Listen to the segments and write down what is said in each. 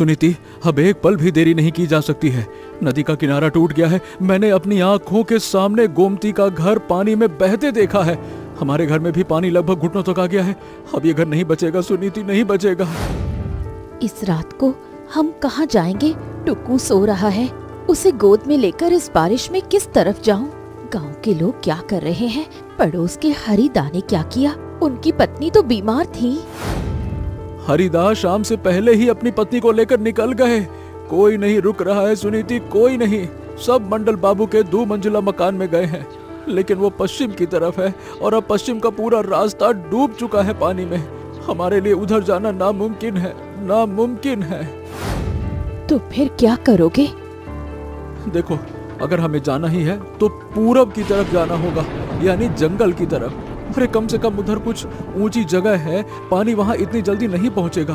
सुनीति, अब एक पल भी देरी नहीं की जा सकती है। नदी का किनारा टूट गया है। मैंने अपनी आंखों के सामने गोमती का घर पानी में बहते देखा है। हमारे घर में भी पानी लगभग घुटनों तक आ गया है। अब ये घर नहीं बचेगा सुनीति, नहीं बचेगा। इस रात को हम कहाँ जाएंगे? टुक्कू सो रहा है, उसे गोद में लेकर इस बारिश में किस तरफ जाऊं? गांव के लोग क्या कर रहे हैं? पड़ोस के हरिदा ने क्या किया? उनकी पत्नी तो बीमार थी। हरिदास शाम से पहले ही अपनी पत्नी को लेकर निकल गए। कोई नहीं रुक रहा है सुनीति, कोई नहीं। सब मंडल बाबू के 2 मंजिला मकान में गए हैं, लेकिन वो पश्चिम की तरफ है और अब पश्चिम का पूरा रास्ता डूब चुका है पानी में। हमारे लिए उधर जाना नामुमकिन है, नामुमकिन है। तो फिर क्या करोगे? देखो, अगर हमें जाना ही है तो पूरब की तरफ जाना होगा, यानी जंगल की तरफ। अरे कम से कम उधर कुछ ऊंची जगह है, पानी वहां इतनी जल्दी नहीं पहुंचेगा।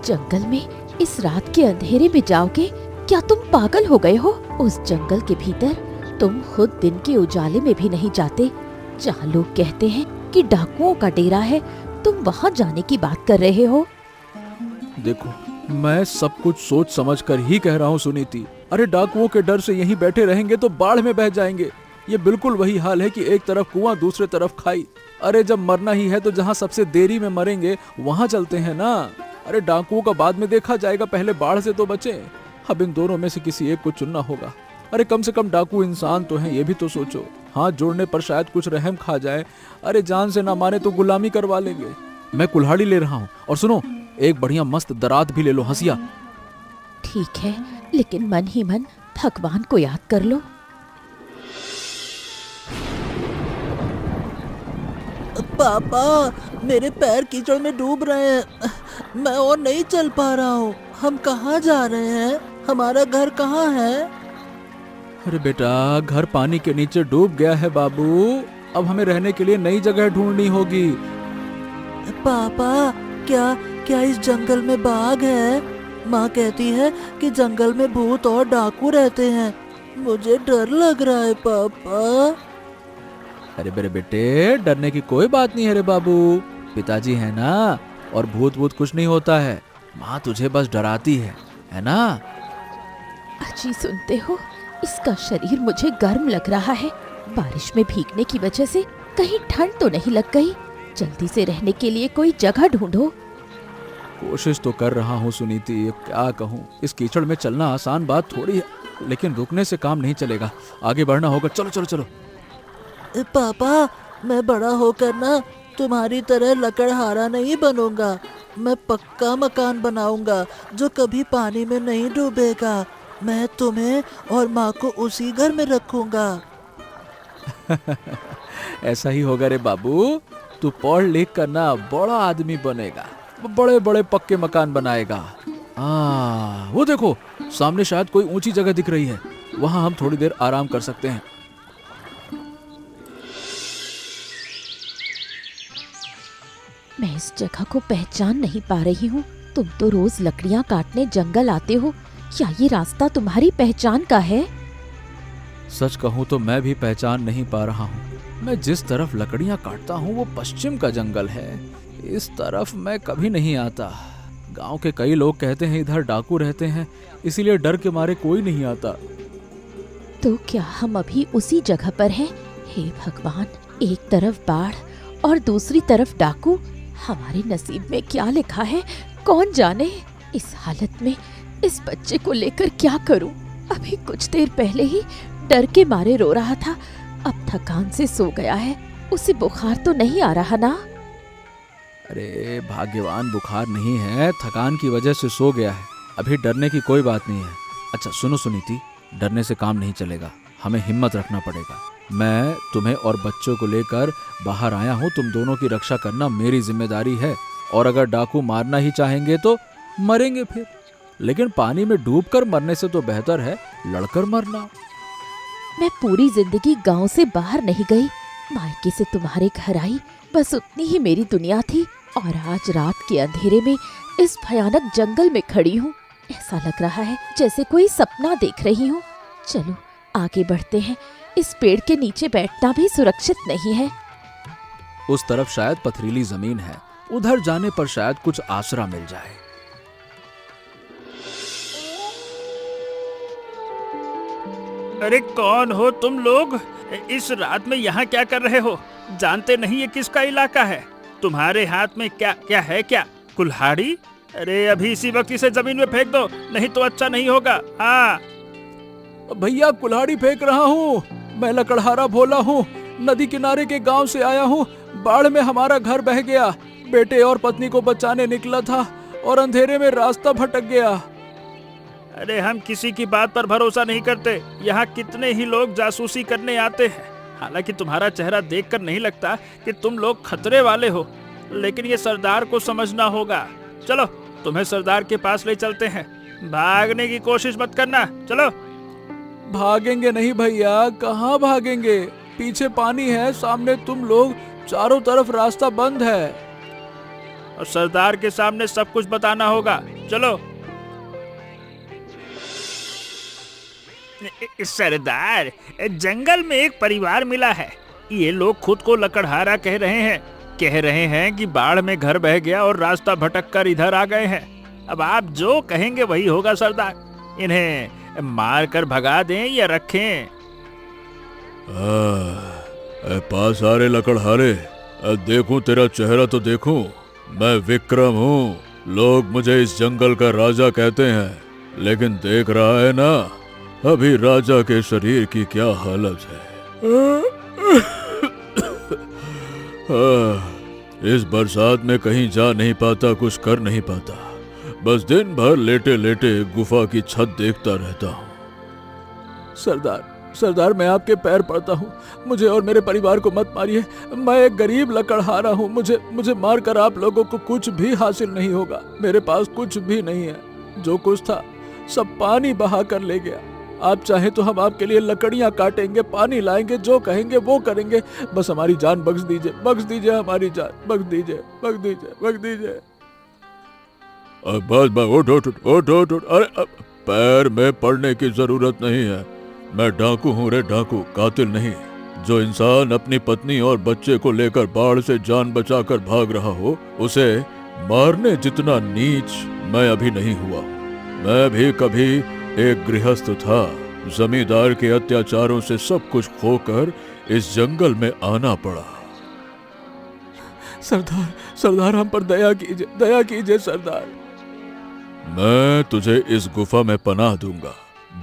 जंगल में इस रात के अंधेरे में जाओगे? क्या तुम पागल हो गए हो? उस जंगल के भीतर तुम खुद दिन के उजाले में भी नहीं जाते। जहाँ लोग कहते हैं कि डाकुओं का डेरा है, तुम वहाँ जाने की बात कर रहे हो। देखो, मैं सब कुछ सोच समझ कर ही कह रहा हूँ सुनीति। अरे डाकुओं के डर से यहीं बैठे रहेंगे तो बाढ़ में बह जाएंगे। ये बिल्कुल वही हाल है कि एक तरफ कुआं, दूसरे तरफ खाई। अरे जब मरना ही है तो जहाँ सबसे देरी में मरेंगे वहाँ चलते हैं ना। अरे डाकुओं का बाद में देखा जाएगा, पहले बाढ़ से तो बचे। अब इन दोनों में से किसी एक को चुनना होगा। अरे कम से कम डाकू इंसान तो हैं, ये भी तो सोचो। हाथ जोड़ने पर शायद कुछ रहम खा जाए। अरे जान से ना मारे तो गुलामी करवा लेंगे। मैं कुल्हाड़ी ले रहा हूँ, और सुनो, एक बढ़िया मस्त दरात भी ले लो, हंसिया। ठीक है, लेकिन मन ही मन भगवान को याद कर लो। पापा, मेरे पैर कीचड़ में डूब रहे हैं। मैं और नहीं चल पा रहा हूँ। हम कहाँ जा रहे हैं? हमारा घर कहाँ है? अरे बेटा, घर पानी के नीचे डूब गया है बाबू। अब हमें रहने के लिए नई जगह ढूंढनी होगी। पापा, क्या इस जंगल में बाघ है? माँ कहती है कि जंगल में भूत और डाकू रहते हैं। मुझे डर लग रहा है पापा। अरे मेरे बेटे, डरने की कोई बात नहीं है रे बाबू। पिताजी है ना, और भूत भूत कुछ नहीं होता है। माँ तुझे बस डराती है ना? अजी, सुनते हो? इसका शरीर मुझे गर्म लग रहा है। बारिश में भीगने की वजह से कहीं ठंड तो नहीं लग गई? जल्दी से रहने के लिए कोई जगह ढूंढो। कोशिश तो कर रहा हूँ सुनीति, क्या कहूँ। इस कीचड़ में चलना आसान बात थोड़ी है, लेकिन रुकने से काम नहीं चलेगा। आगे बढ़ना होगा। चलो चलो चलो। पापा, मैं बड़ा होकर ना तुम्हारी तरह लकड़हारा नहीं बनूंगा। मैं पक्का मकान बनाऊंगा जो कभी पानी में नहीं डूबेगा। मैं तुम्हें और माँ को उसी घर में रखूंगा। ऐसा ही होगा रे बाबू। तू पढ़ लिख कर ना बड़ा आदमी बनेगा, बड़े बड़े पक्के मकान बनाएगा। वो देखो, सामने शायद कोई ऊंची जगह दिख रही है। वहां हम थोड़ी देर आराम कर सकते हैं। मैं इस जगह को पहचान नहीं पा रही हूँ। तुम तो रोज लकड़ियाँ काटने जंगल आते हो। क्या ये रास्ता तुम्हारी पहचान का है? सच कहूँ तो मैं भी पहचान नहीं पा रहा हूँ। मैं जिस तरफ लकड़ियाँ काटता हूँ वो पश्चिम का जंगल है। इस तरफ मैं कभी नहीं आता। गांव के कई लोग कहते हैं इधर डाकू रहते हैं, इसीलिए डर के मारे कोई नहीं आता। तो क्या हम अभी उसी जगह पर हैं? हे भगवान, एक तरफ बाढ़ और दूसरी तरफ डाकू। हमारे नसीब में क्या लिखा है कौन जाने। इस हालत में इस बच्चे को लेकर क्या करूं? अभी कुछ देर पहले ही डर के मारे रो रहा था, अब थकान से सो गया है। उसे बुखार तो नहीं आ रहा ना? अरे भाग्यवान, बुखार नहीं है, थकान की वजह से सो गया है। अभी डरने की कोई बात नहीं है। अच्छा सुनो सुनीति, डरने से काम नहीं चलेगा, हमें हिम्मत रखना पड़ेगा। मैं तुम्हें और बच्चों को लेकर बाहर आया हूँ। तुम दोनों की रक्षा करना मेरी जिम्मेदारी है। और अगर डाकू मारना ही चाहेंगे तो मरेंगे फिर, लेकिन पानी में डूबकर मरने से तो बेहतर है लड़कर मरना। मैं पूरी जिंदगी गांव से बाहर नहीं गई। मायके से तुम्हारे घर आई, बस उतनी ही मेरी दुनिया थी। और आज रात के अंधेरे में इस भयानक जंगल में खड़ी हूँ। ऐसा लग रहा है जैसे कोई सपना देख रही हूँ। चलो आगे बढ़ते हैं। इस पेड़ के नीचे बैठना भी सुरक्षित नहीं है। उस तरफ शायद पथरीली जमीन है, उधर जाने पर शायद कुछ आसरा मिल जाए। अरे कौन हो तुम लोग? इस रात में यहाँ क्या कर रहे हो? जानते नहीं ये किसका इलाका है? तुम्हारे हाथ में क्या क्या है? क्या कुल्हाड़ी? अरे अभी इसी वक्त इसे जमीन में फेंक दो, नहीं तो अच्छा नहीं होगा। हाँ भैया, कुल्हाड़ी फेंक रहा हूँ। मैं लकड़हारा भोला हूँ, नदी किनारे के गांव से आया हूँ। बाढ़ में हमारा घर बह गया, बेटे और पत्नी को बचाने निकला था और अंधेरे में रास्ता भटक गया। अरे हम किसी की बात पर भरोसा नहीं करते। यहाँ कितने ही लोग जासूसी करने आते हैं। हालांकि तुम्हारा चेहरा देखकर नहीं लगता कि तुम लोग खतरे वाले हो, लेकिन ये सरदार को समझना होगा। चलो तुम्हें सरदार के पास ले चलते हैं। भागने की कोशिश मत करना, चलो। भागेंगे नहीं भैया, कहाँ भागेंगे? पीछे पानी है, सामने तुम लोग, चारों तरफ रास्ता बंद है और सरदार के सामने सब कुछ बताना होगा। चलो। सरदार, जंगल में एक परिवार मिला है। ये लोग खुद को लकड़हारा कह रहे हैं कि बाढ़ में घर बह गया और रास्ता भटक कर इधर आ गए हैं। अब आप जो कहेंगे वही होगा सरदार। इन्हें मार कर भगा दें या रखें? पास आ रहे लकड़हारे, देखूं तेरा चेहरा तो देखूं। मैं विक्रम हूँ, लोग मुझे इस जंगल का राजा कहते हैं, लेकिन देख रहा है ना अभी राजा के शरीर की क्या हालत है। इस बरसात में कहीं जा नहीं पाता, कुछ कर नहीं पाता, बस दिन भर लेटे लेटे गुफा की छत देखता रहता हूँ। सरदार, मैं आपके पैर पड़ता हूँ, मुझे और मेरे परिवार को मत मारिए। मैं एक गरीब लकड़हारा हूँ, मुझे मारकर आप लोगों को कुछ भी हासिल नहीं होगा। मेरे पास कुछ भी नहीं है, जो कुछ था सब पानी बहा कर ले गया। आप चाहे तो हम आपके लिए लकड़ियाँ काटेंगे, पानी लाएंगे, जो कहेंगे वो करेंगे। बस हमारी जान बख्श दीजिए हमारी जान बख्श दीजिए। बस उठ। अरे पैर में पड़ने की जरूरत नहीं है। मैं डाकू हूँ रे डाकू, कातिल नहीं। जो इंसान अपनी पत्नी और बच्चे को लेकर बाढ़ से जान बचाकर भाग रहा हो, उसे मारने जितना नीच मैं अभी नहीं हुआ। मैं भी कभी एक गृहस्थ था, जमींदार के अत्याचारों से सब कुछ खोकर इस जंगल में आना पड़ा। सरदार हम पर दया कीजिए सरदार। मैं तुझे इस गुफा में पनाह दूंगा।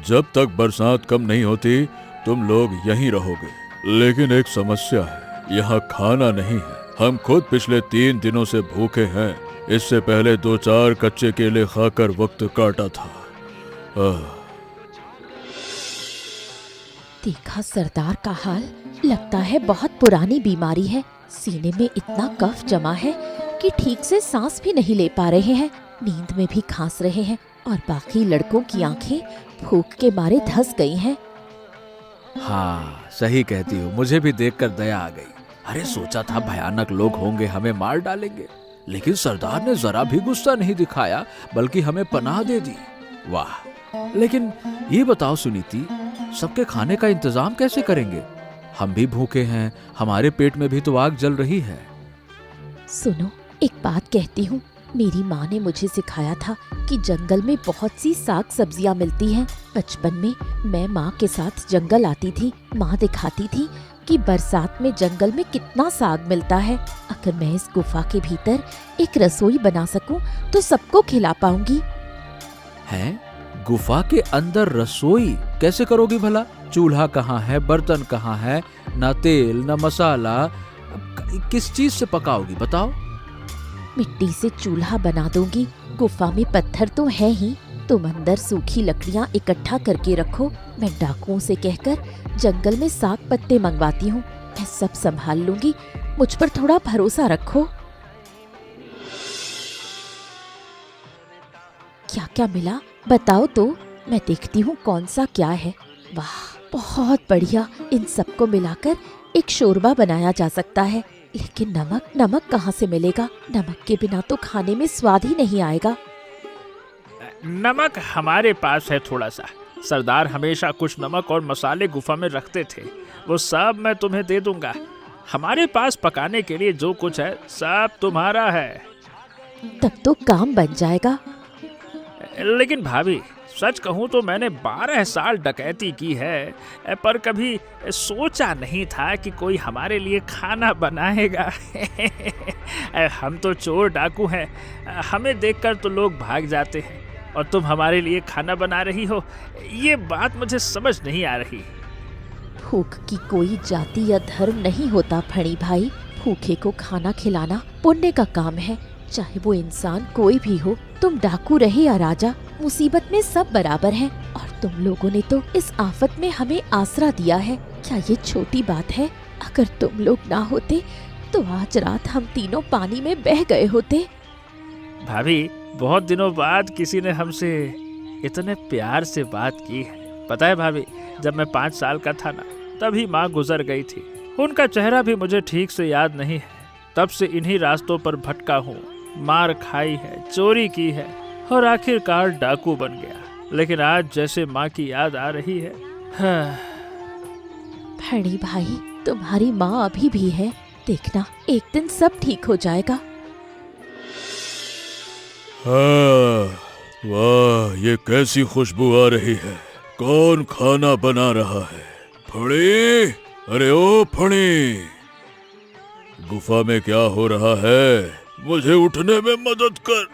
जब तक बरसात कम नहीं होती तुम लोग यहीं रहोगे। लेकिन एक समस्या है, यहाँ खाना नहीं है। हम खुद पिछले 3 दिनों से भूखे हैं। इससे पहले 2-4 कच्चे केले खाकर वक्त काटा था। देखा सरदार का हाल, लगता है बहुत पुरानी बीमारी है। सीने में इतना कफ जमा है कि ठीक से सांस भी नहीं ले पा रहे हैं, नींद में भी खांस रहे हैं और बाकी लड़कों की आंखें भूख के मारे धंस गई हैं। हाँ सही कहती हो, मुझे भी देखकर दया आ गई। अरे सोचा था भयानक लोग होंगे, हमें मार डालेंगे, लेकिन सरदार ने जरा भी गुस्सा नहीं दिखाया, बल्कि हमें पनाह दे दी। वाह! लेकिन ये बताओ सुनीति, सबके खाने का इंतजाम कैसे करेंगे? हम भी भूखे हैं, हमारे पेट में भी तो आग जल रही है। सुनो, एक बात कहती हूँ। मेरी माँ ने मुझे सिखाया था कि जंगल में बहुत सी साग सब्जियाँ मिलती हैं। बचपन में मैं माँ के साथ जंगल आती थी। माँ दिखाती थी कि बरसात में जंगल में कितना साग मिलता है। अगर मैं इस गुफा के भीतर एक रसोई बना सकूं तो सबको खिला पाऊंगी। हैं? गुफा के अंदर रसोई कैसे करोगी भला? चूल्हा कहाँ है, बर्तन कहाँ है, ना तेल ना मसाला, किस चीज से पकाओगी बताओ? मिट्टी से चूल्हा बना दूंगी। गुफा में पत्थर तो है ही, तुम अंदर सूखी लकड़ियाँ इकट्ठा करके रखो। मैं डाकुओं से कहकर जंगल में साग पत्ते मंगवाती हूँ। मैं सब संभाल लूंगी, मुझ पर थोड़ा भरोसा रखो। क्या क्या मिला बताओ तो, मैं देखती हूँ कौन सा क्या है। वाह, बहुत बढ़िया। इन सबको मिलाकर एक शोरबा बनाया जा सकता है। लेकिन नमक कहाँ से मिलेगा? नमक के बिना तो खाने में स्वाद ही नहीं आएगा। नमक हमारे पास है थोड़ा सा। सरदार हमेशा कुछ नमक और मसाले गुफा में रखते थे, वो सब मैं तुम्हें दे दूंगा। हमारे पास पकाने के लिए जो कुछ है सब तुम्हारा है। तब तो काम बन जाएगा। लेकिन भाभी सच कहूँ तो मैंने 12 साल डकैती की है, पर कभी सोचा नहीं था कि कोई हमारे लिए खाना बनाएगा। हम तो चोर डाकू हैं, हमें देखकर तो लोग भाग जाते हैं, और तुम हमारे लिए खाना बना रही हो, ये बात मुझे समझ नहीं आ रही। भूख की कोई जाति या धर्म नहीं होता फणी भाई। भूखे को खाना खिलाना पुण्य का काम है, चाहे वो इंसान कोई भी हो। तुम डाकू रहे या राजा, मुसीबत में सब बराबर हैं। और तुम लोगों ने तो इस आफत में हमें आसरा दिया है। क्या ये छोटी बात है? अगर तुम लोग ना होते तो आज रात हम तीनों पानी में बह गए होते। भाभी, बहुत दिनों बाद किसी ने हमसे इतने प्यार से बात की है। पता है भाभी, जब मैं 5 साल का था ना, तभी माँ गुजर गई थी। उनका चेहरा भी मुझे ठीक से याद नहीं है। तब से इन्हीं रास्तों पर भटका हूँ, मार खाई है, चोरी की है, और आखिरकार डाकू बन गया। लेकिन आज जैसे माँ की याद आ रही है। फणी भाई, तुम्हारी माँ अभी भी है, देखना एक दिन सब ठीक हो जाएगा। वाह, ये कैसी खुशबू आ रही है। कौन खाना बना रहा है? फणी, अरे ओ फणी, गुफा में क्या हो रहा है? मुझे उठने में मदद कर,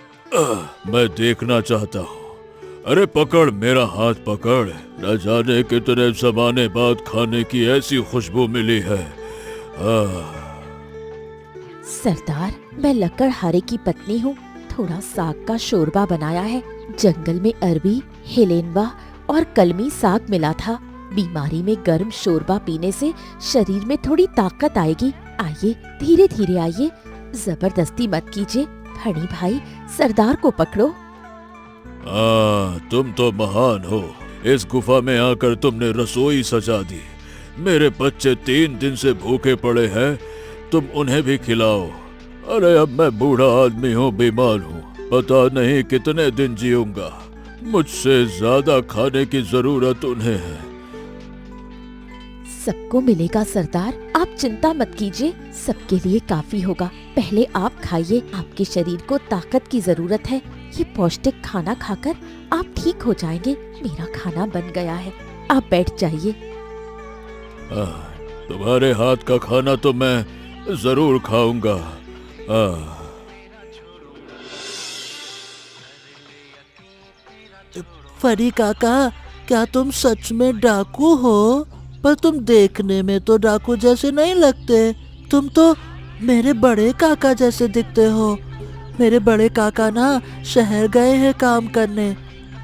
मैं देखना चाहता हूँ। अरे पकड़, मेरा हाथ पकड़। न जाने कितने जमाने बाद खाने की ऐसी खुशबू मिली है। सरदार, मैं लकड़हारे की पत्नी हूँ। थोड़ा साग का शोरबा बनाया है। जंगल में अरबी, हेलेनवा और कलमी साग मिला था। बीमारी में गर्म शोरबा पीने से शरीर में थोड़ी ताकत आएगी। आइए, धीरे धीरे आइए, जबरदस्ती मत कीजिए। फणी भाई, सरदार को पकड़ो। तुम तो महान हो। इस गुफा में आकर तुमने रसोई सजा दी। मेरे बच्चे 3 दिन से भूखे पड़े हैं, तुम उन्हें भी खिलाओ। अरे अब मैं बूढ़ा आदमी हूँ, बीमार हूँ, पता नहीं कितने दिन जीऊंगा। मुझसे ज्यादा खाने की जरूरत उन्हें है। सबको मिलेगा सरदार, आप चिंता मत कीजिए, सबके लिए काफी होगा। पहले आप खाइए, आपके शरीर को ताकत की जरूरत है। ये पौष्टिक खाना खाकर आप ठीक हो जाएंगे। मेरा खाना बन गया है, आप बैठ जाइए। तुम्हारे हाथ का खाना तो मैं जरूर खाऊंगा। फरी काका, क्या तुम सच में डाकू हो? पर तुम देखने में तो डाकू जैसे नहीं लगते। तुम तो मेरे बड़े काका जैसे दिखते हो। मेरे बड़े काका ना शहर गए हैं काम करने,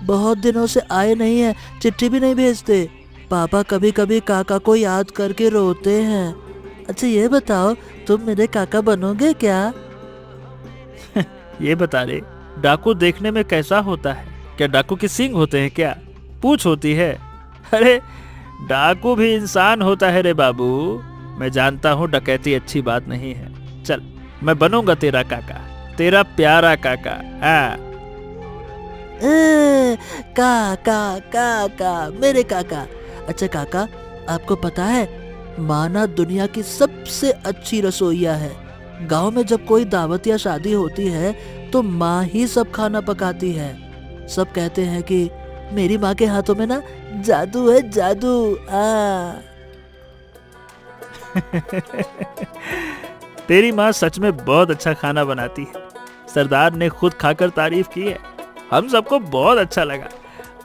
बहुत दिनों से आए नहीं हैं, चिट्ठी भी नहीं भेजते। पापा कभी कभी काका को याद करके रोते हैं। अच्छा ये बताओ, तुम मेरे काका बनोगे क्या? ये बता रे, डाकू देखने में कैसा होता है? क्या डाकू के सींग होते हैं क्या? पूंछ होती है? अरे डाकू भी इंसान होता है रे बाबू। मैं जानता हूँ डकैती अच्छी बात नहीं है। चल, मैं बनूंगा तेरा काका, तेरा प्यारा काका। काका काका, मेरे काका। अच्छा काका, आपको पता है माँ ना दुनिया की सबसे अच्छी रसोइया है। गांव में जब कोई दावत या शादी होती है तो माँ ही सब खाना पकाती है। सब कहते हैं कि मेरी माँ के हाथों में ना जादू है, जादू। तेरी माँ सच में बहुत अच्छा खाना बनाती है। सरदार ने खुद खाकर तारीफ की है, हम सबको बहुत अच्छा लगा।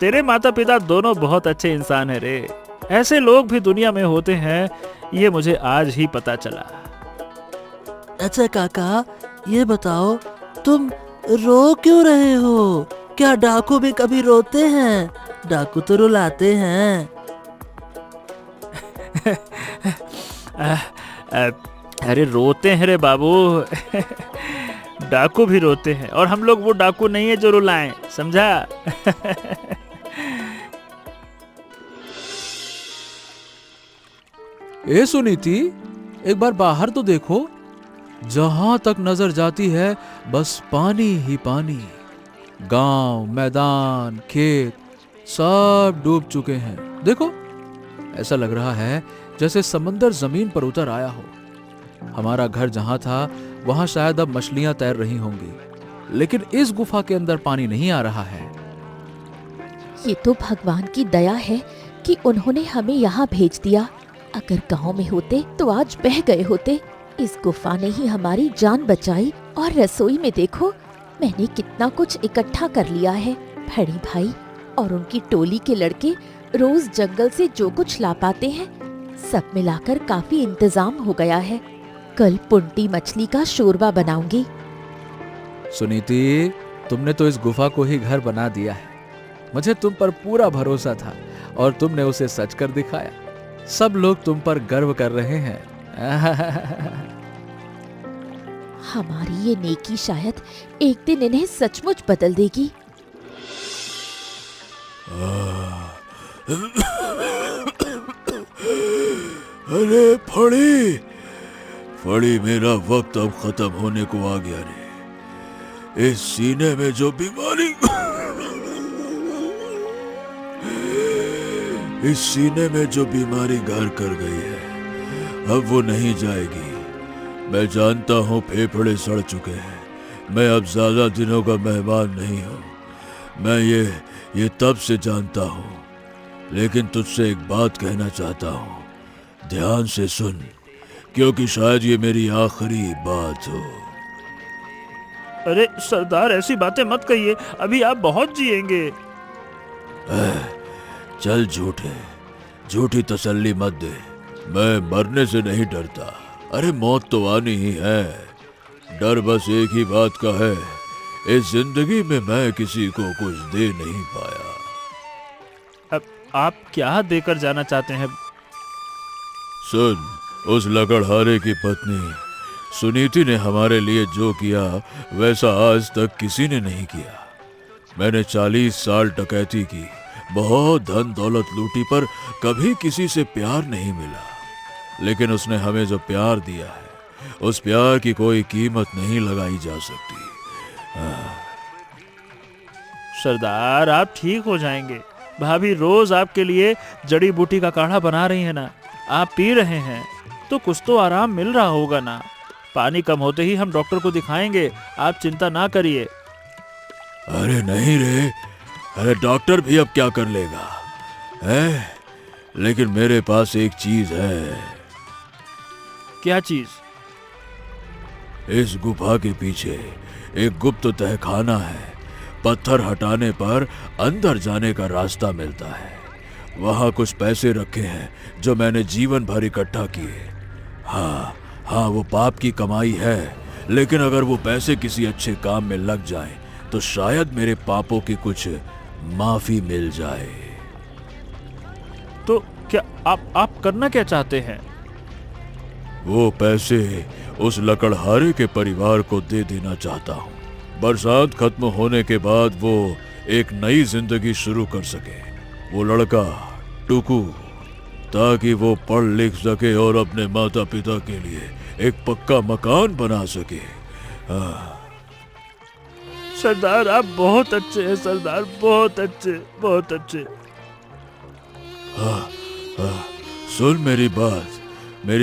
तेरे माता पिता दोनों बहुत अच्छे इंसान हैं रे। ऐसे लोग भी दुनिया में होते हैं, ये मुझे आज ही पता चला। अच्छा काका, ये बताओ तुम रो क्यों रहे हो? क्या डाकू भी कभी रोते हैं? डाकू तो रुलाते हैं। अरे रोते हैं रे बाबू। डाकू भी रोते हैं, और हम लोग वो डाकू नहीं है जो रुलाएं, समझा? ए सुनीति, एक बार बाहर तो देखो। जहां तक नजर जाती है बस पानी ही पानी। गांव, मैदान, खेत सब डूब चुके हैं। देखो, ऐसा लग रहा है जैसे समंदर जमीन पर उतर आया हो। हमारा घर जहां था वहां शायद अब मछलियां तैर रही होंगी, लेकिन इस गुफा के अंदर पानी नहीं आ रहा है। ये तो भगवान की दया है कि उन्होंने हमें यहाँ भेज दिया। अगर गांव में होते तो आज बह गए होते। इस गुफा ने ही हमारी जान बचाई। और रसोई में देखो, मैंने कितना कुछ इकट्ठा कर लिया है। भड़ी भाई और उनकी टोली के लड़के रोज जंगल से जो कुछ ला पाते हैं, सब मिलाकर काफी इंतजाम हो गया है। कल पुंटी मछली का शोरबा बनाऊंगी। सुनीति, तुमने तो इस गुफा को ही घर बना दिया है। मुझे तुम पर पूरा भरोसा था और तुमने उसे सच कर दिखाया। सब लोग तुम पर गर्व कर रहे हैं। हमारी ये नेकी शायद एक दिन इन्हें सचमुच बदल देगी। अरे फड़ी, फड़ी, मेरा वक्त अब खत्म होने को आ गया रे। इस सीने में जो बीमारी इस सीने में जो बीमारी घर कर गई है, अब वो नहीं जाएगी। मैं जानता हूँ फेफड़े सड़ चुके हैं। मैं अब ज्यादा दिनों का मेहमान नहीं हूँ। मैं ये तब से जानता हूँ। लेकिन तुझसे एक बात कहना चाहता हूँ, ध्यान से सुन, क्योंकि शायद ये मेरी आखिरी बात हो। अरे सरदार, ऐसी बातें मत कहिए, अभी आप बहुत जिएंगे। चल झूठी तसल्ली मत दे। मैं मरने से नहीं डरता। अरे मौत तो आनी ही है। डर बस एक ही बात का है, इस जिंदगी में मैं किसी को कुछ दे नहीं पाया। अब आप क्या देकर जाना चाहते हैं? सुन, उस लकड़हारे की पत्नी सुनीति ने हमारे लिए जो किया, वैसा आज तक किसी ने नहीं किया। मैंने 40 साल डकैती की, बहुत धन दौलत लूटी, पर कभी किसी से प्यार नहीं मिला। लेकिन उसने हमें जो प्यार दिया है, उस प्यार की कोई कीमत नहीं लगाई जा सकती। सरदार, आप ठीक हो जाएंगे। भाभी रोज आपके लिए जड़ी बूटी का काढ़ा बना रही है ना, आप पी रहे हैं तो कुछ तो आराम मिल रहा होगा ना। पानी कम होते ही हम डॉक्टर को दिखाएंगे, आप चिंता ना करिए। अरे नहीं रे, अरे डॉक्टर भी अब क्या कर लेगा है? लेकिन मेरे पास एक चीज है। क्या चीज? इस गुफा के पीछे एक गुप्त तहखाना है। पत्थर हटाने पर अंदर जाने का रास्ता मिलता है। वहां कुछ पैसे रखे हैं जो मैंने जीवन भर इकट्ठा किए। हाँ, वो पाप की कमाई है, लेकिन अगर वो पैसे किसी अच्छे काम में लग जाएं, तो शायद मेरे पापों की कुछ माफी मिल जाए। तो क्या आप करना क्या चाहते हैं? वो पैसे उस लकड़हारे के परिवार को दे देना चाहता हूँ। बरसात खत्म होने के बाद वो एक नई जिंदगी शुरू कर सके, वो लड़का टुकू, ताकि वो पढ़ लिख सके और अपने माता पिता के लिए एक पक्का मकान बना सके। सरदार, आप बहुत अच्छे हैं सरदार, बहुत अच्छे, बहुत अच्छे। सुन मेरी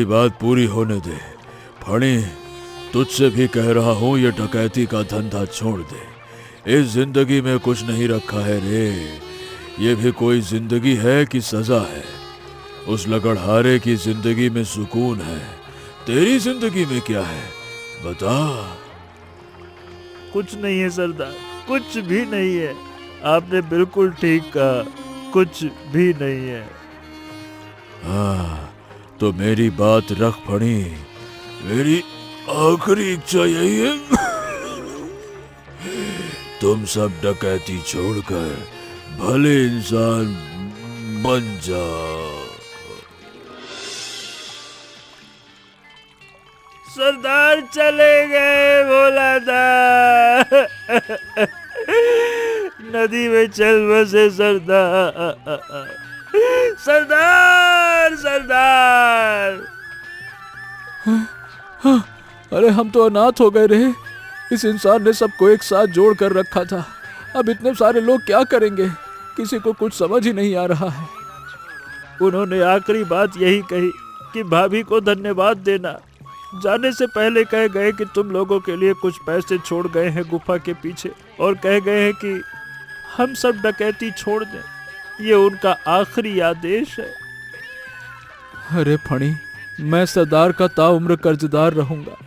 बात पूरी होने दे। फणी, तुझसे भी कह रहा हूँ, ये डकैती का धंधा छोड़ दे। इस जिंदगी में कुछ नहीं रखा है रे। ये भी कोई जिंदगी है कि सजा है? उस लकड़हारे की जिंदगी में सुकून है, तेरी जिंदगी में क्या है बता? कुछ नहीं है सरदार, कुछ भी नहीं है। आपने बिल्कुल ठीक कहा, कुछ भी नहीं है। हाँ, तो मेरी बात रख फणी। मेरी आखिरी इच्छा यही है, तुम सब डकैती छोड़कर भले इंसान बन जाओ। सरदार चले गए, बोला था नदी में चल बसे सरदार। सरदार, सरदार। अरे हम तो अनाथ हो गए रे। इस इंसान ने सबको एक साथ जोड़ कर रखा था। अब इतने सारे लोग क्या करेंगे? किसी को कुछ समझ ही नहीं आ रहा है। उन्होंने आखिरी बात यही कही कि भाभी को धन्यवाद देना। जाने से पहले कह गए कि तुम लोगों के लिए कुछ पैसे छोड़ गए हैं गुफा के पीछे, और कह गए हैं कि हम सब डकैती छोड़ दें, ये उनका आखिरी आदेश है। अरे फणी, मैं सरदार का ताउम्र कर्जदार रहूंगा।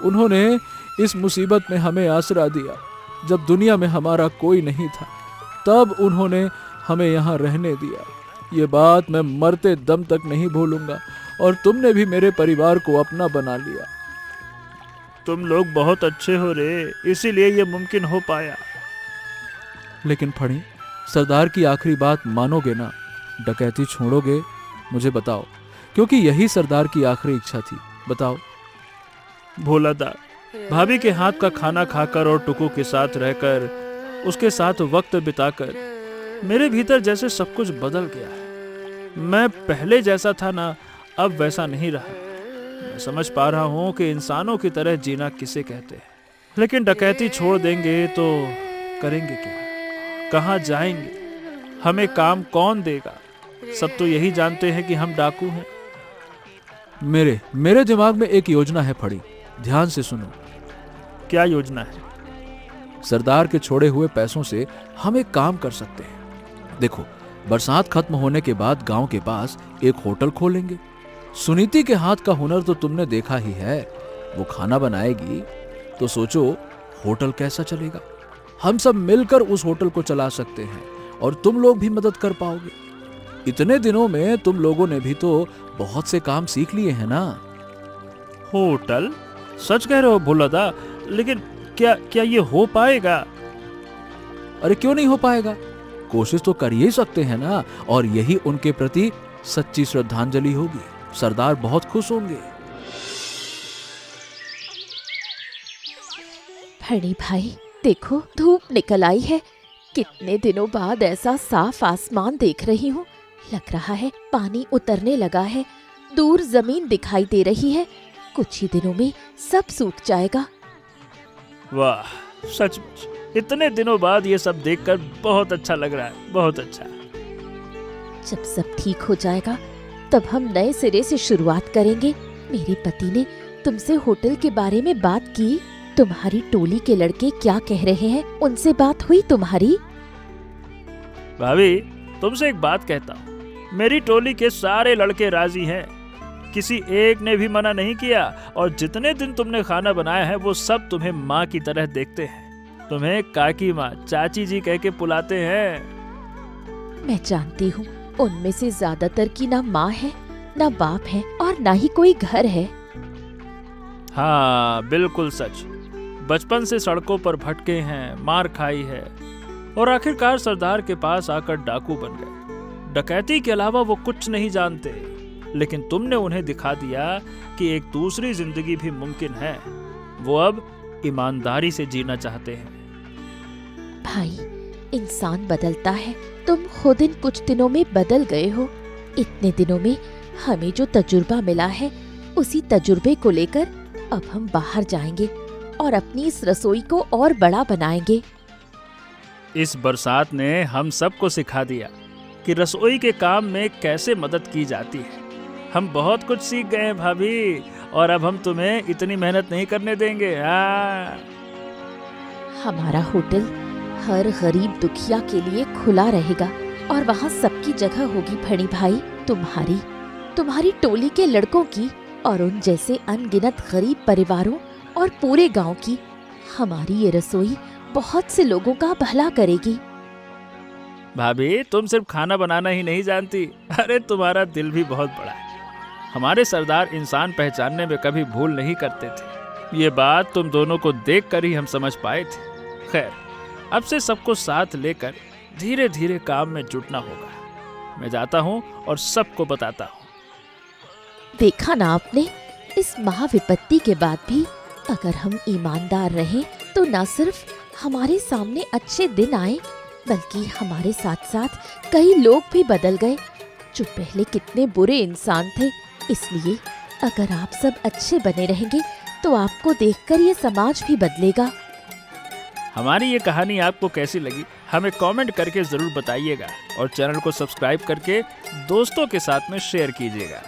उन्होंने इस मुसीबत में हमें आसरा दिया। जब दुनिया में हमारा कोई नहीं था, तब उन्होंने हमें यहाँ रहने दिया। ये बात मैं मरते दम तक नहीं भूलूंगा। और तुमने भी मेरे परिवार को अपना बना लिया। तुम लोग बहुत अच्छे हो रे, इसीलिए ये मुमकिन हो पाया। लेकिन फणी, सरदार की आखिरी बात मानोगे ना? डकैती छोड़ोगे? मुझे बताओ, क्योंकि यही सरदार की आखिरी इच्छा थी। बताओ। भोलादा, भाभी के हाथ का खाना खाकर और टुकू के साथ रहकर, उसके साथ वक्त बिताकर मेरे भीतर जैसे सब कुछ बदल गया है। मैं पहले जैसा था ना, अब वैसा नहीं रहा। मैं समझ पा रहा हूँ कि इंसानों की तरह जीना किसे कहते हैं। लेकिन डकैती छोड़ देंगे तो करेंगे क्या? कहाँ जाएंगे? हमें काम कौन देगा? सब तो यही जानते हैं कि हम डाकू हैं। मेरे दिमाग में एक योजना है फड़ी, ध्यान से सुनो। क्या योजना है? सरदार के छोड़े हुए पैसों से हम एक काम कर सकते हैं। देखो, बरसात खत्म होने के बाद गांव के पास एक होटल खोलेंगे। सुनीति के हाथ का हुनर तो तुमने देखा ही है। वो खाना बनाएगी तो सोचो होटल कैसा चलेगा। हम सब मिलकर उस होटल को चला सकते हैं और तुम लोग भी मदद कर पाओगे। इतने दिनों में तुम लोगों ने भी तो बहुत से काम सीख लिए हैं ना। होटल? सच कह रहे हो भोलादा? लेकिन क्या ये हो पाएगा? अरे क्यों नहीं हो पाएगा? कोशिश तो कर ही सकते हैं ना। और यही उनके प्रति सच्ची श्रद्धांजलि होगी। सरदार बहुत खुश होंगे। फणी भाई, देखो धूप निकल आई है। कितने दिनों बाद ऐसा साफ आसमान देख रही हूँ। लग रहा है पानी उतरने लगा है। दूर जमीन दिखाई दे रही है। कुछ ही दिनों में सब सूख जाएगा। वाह, सचमुच इतने दिनों बाद ये सब देखकर बहुत अच्छा लग रहा है। बहुत अच्छा। जब सब ठीक हो जाएगा तब हम नए सिरे से शुरुआत करेंगे। मेरे पति ने तुमसे होटल के बारे में बात की। तुम्हारी टोली के लड़के क्या कह रहे हैं? उनसे बात हुई तुम्हारी? भाभी, तुमसे एक बात कहता हूँ। मेरी टोली के सारे लड़के राजी हैं। किसी एक ने भी मना नहीं किया। और जितने दिन तुमने खाना बनाया है वो सब तुम्हें माँ की तरह देखते हैं। तुम्हें काकी माँ, चाची जी कह के बुलाते हैं। मैं जानती हूँ उनमें से ज्यादातर की ना माँ है, ना बाप है और ना ही कोई घर है। हाँ, बिल्कुल सच। बचपन से सड़कों पर भटके हैं, मार खाई है और आखिरकार सरदार के पास आकर डाकू बन गए। डकैती के अलावा वो कुछ नहीं जानते। लेकिन तुमने उन्हें दिखा दिया कि एक दूसरी जिंदगी भी मुमकिन है। वो अब ईमानदारी से जीना चाहते हैं। भाई, इंसान बदलता है। तुम खुद इन कुछ दिनों में बदल गए हो। इतने दिनों में हमें जो तजुर्बा मिला है, उसी तजुर्बे को लेकर अब हम बाहर जाएंगे और अपनी इस रसोई को और बड़ा बनाएंगे। इस बरसात ने हम सबको सिखा दिया कि रसोई के काम में कैसे मदद की जाती है। हम बहुत कुछ सीख गए हैं भाभी, और अब हम तुम्हें इतनी मेहनत नहीं करने देंगे। हमारा होटल हर गरीब दुखिया के लिए खुला रहेगा और वहाँ सबकी जगह होगी फणी भाई। तुम्हारी टोली के लड़कों की और उन जैसे अनगिनत गरीब परिवारों और पूरे गांव की। हमारी ये रसोई बहुत से लोगों का भला करेगी। भाभी, तुम सिर्फ खाना बनाना ही नहीं जानती, अरे तुम्हारा दिल भी बहुत बड़ा है। हमारे सरदार इंसान पहचानने में कभी भूल नहीं करते थे। ये बात तुम दोनों को देखकर ही हम समझ पाए थे। खैर, अब से सबको साथ लेकर धीरे धीरे काम में जुटना होगा। मैं जाता हूँ और सबको बताता हूँ। देखा ना आपने, इस महाविपत्ति के बाद भी अगर हम ईमानदार रहें तो न सिर्फ हमारे सामने अच्छे दिन आए, बल्कि हमारे साथ साथ कई लोग भी बदल गए जो पहले कितने बुरे इंसान थे। इसलिए अगर आप सब अच्छे बने रहेंगे तो आपको देखकर ये समाज भी बदलेगा। हमारी ये कहानी आपको कैसी लगी हमें कमेंट करके जरूर बताइएगा और चैनल को सब्सक्राइब करके दोस्तों के साथ में शेयर कीजिएगा।